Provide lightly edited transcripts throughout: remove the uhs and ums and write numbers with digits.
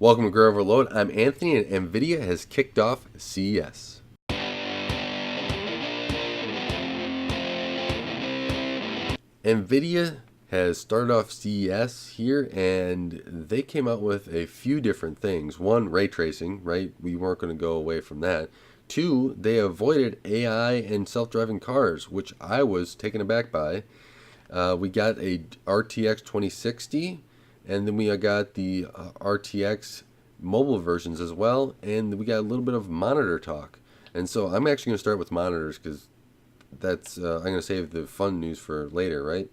Welcome to Grow Overload. I'm Anthony, and Nvidia has kicked off CES. Nvidia has started off CES here, and they came out with a few different things. One, ray tracing, right? We weren't going to go away from that. Two, they avoided AI and self-driving cars, which I was taken aback by. We got a RTX 2060, and then we got the RTX mobile versions as well, and we got a little bit of monitor talk. And so I'm actually going to start with monitors because that's I'm going to save the fun news for later, right?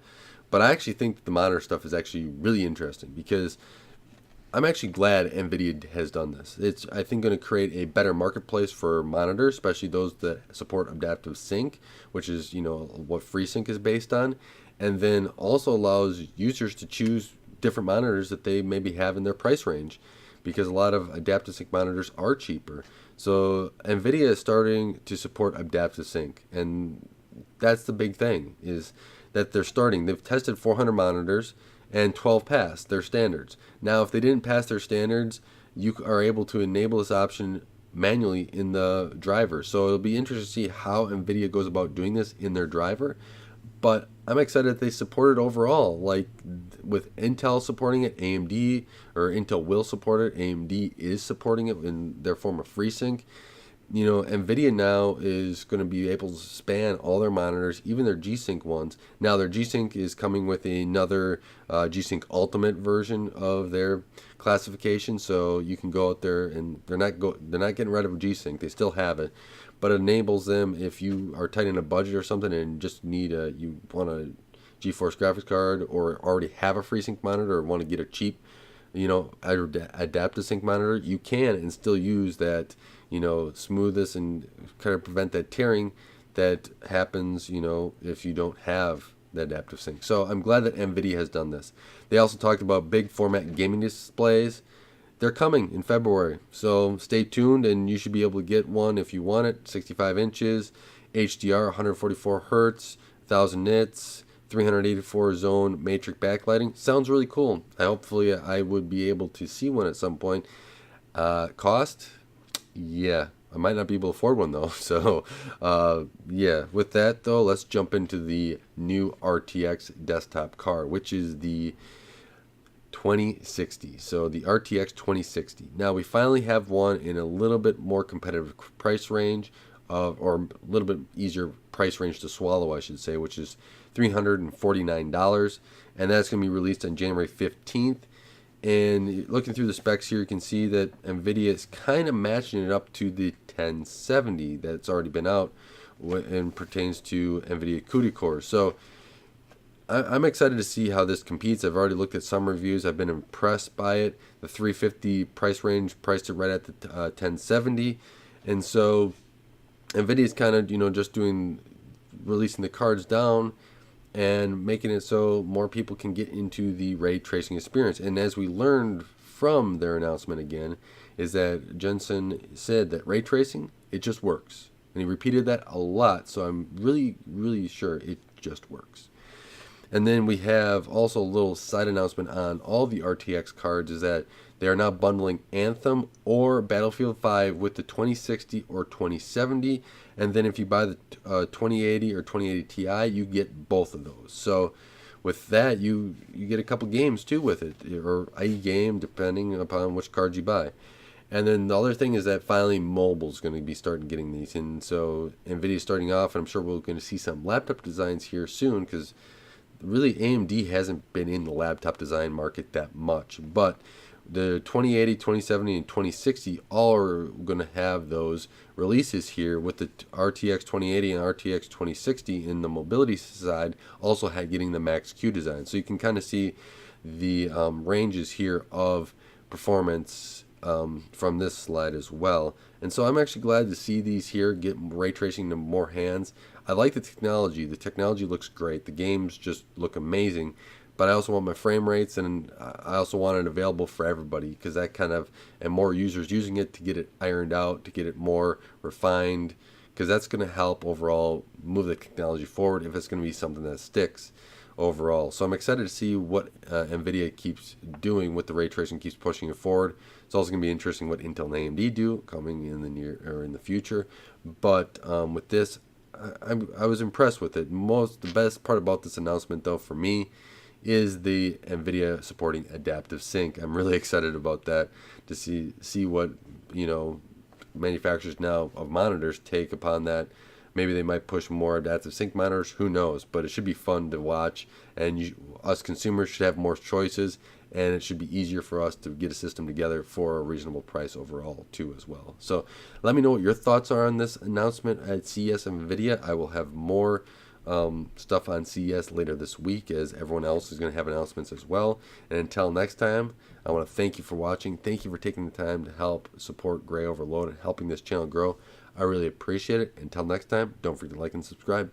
But I actually think that the monitor stuff is actually really interesting because I'm actually glad Nvidia has done this. It's, I think, going to create a better marketplace for monitors, especially those that support adaptive sync, which is, what FreeSync is based on, and then also allows users to choose different monitors that they maybe have in their price range, because a lot of adaptive sync monitors are cheaper. So Nvidia is starting to support adaptive sync, and that's the big thing, is that they've tested 400 monitors and 12 passed their standards. Now, if they didn't pass their standards, you are able to enable this option manually in the driver. So it'll be interesting to see how Nvidia goes about doing this in their driver. But I'm excited that they support it overall. Like with Intel supporting it, AMD, or Intel will support it, AMD is supporting it in their form of FreeSync. Nvidia now is going to be able to span all their monitors, even their G-Sync ones. Now their G-Sync is coming with another G-Sync Ultimate version of their classification, so you can go out there and they're not getting rid of G-Sync. They still have it, but it enables them if you are tight in a budget or something and just you want a GeForce graphics card or already have a FreeSync monitor or want to get a cheap adaptive sync monitor, you can and still use that, smooth this and kind of prevent that tearing that happens, if you don't have the adaptive sync. So I'm glad that Nvidia has done this. They also talked about big format gaming displays. They're coming in February, so stay tuned, and you should be able to get one if you want it. 65 inches, HDR, 144 hertz, 1000 nits, 384 zone matrix backlighting. Sounds really cool. Hopefully I would be able to see one at some point. Cost? Yeah, I might not be able to afford one though. So yeah, with that though, let's jump into the new RTX desktop card, which is the 2060. So the RTX 2060. Now we finally have one in a little bit more competitive price range, or a little bit easier price range to swallow, I should say, which is $349, and that's going to be released on January 15th. And looking through the specs here, you can see that Nvidia is kind of matching it up to the 1070 that's already been out and pertains to Nvidia CUDA cores. So I'm excited to see how this competes. I've already looked at some reviews. I've been impressed by it. The 350 price range priced it right at the 1070, and so Nvidia is kind of just releasing the cards down and making it so more people can get into the ray tracing experience. And as we learned from their announcement again, is that Jensen said that ray tracing, it just works. And he repeated that a lot, so I'm really, really sure it just works. And then we have also a little side announcement on all the RTX cards, is that they are now bundling Anthem or Battlefield 5 with the 2060 or 2070. And then if you buy the 2080 or 2080 Ti, you get both of those. So with that, you get a couple games too with it, or a game depending upon which cards you buy. And then the other thing is that finally mobile is going to be starting getting these. And so Nvidia is starting off, and I'm sure we're going to see some laptop designs here soon, because really AMD hasn't been in the laptop design market that much. But the 2080, 2070, and 2060 all are going to have those releases here, with the RTX 2080 and RTX 2060 in the mobility side also getting the Max Q design. So you can kind of see the ranges here of performance from this slide as well. And so I'm actually glad to see these here get ray tracing to more hands. I like the technology. The technology looks great. The games just look amazing. But I also want my frame rates, and I also want it available for everybody, because that kind of, and more users using it to get it ironed out, to get it more refined, because that's going to help overall move the technology forward if it's going to be something that sticks. overall. So I'm excited to see what Nvidia keeps doing with the ray tracing, keeps pushing it forward. It's also going to be interesting what Intel and AMD do coming in the near or in the future. But with this, I was impressed with it. The best part about this announcement, though, for me, is the Nvidia supporting adaptive sync. I'm really excited about that to see what manufacturers now of monitors take upon that. Maybe they might push more adaptive sync monitors. Who knows? But it should be fun to watch, and us consumers should have more choices, and it should be easier for us to get a system together for a reasonable price overall too as well. So let me know what your thoughts are on this announcement at CES and Nvidia. I will have more stuff on CES later this week, as everyone else is going to have announcements as well. And until next time, I want to thank you for watching. Thank you for taking the time to help support Gray Overload and helping this channel grow. I really appreciate it. Until next time, don't forget to like and subscribe.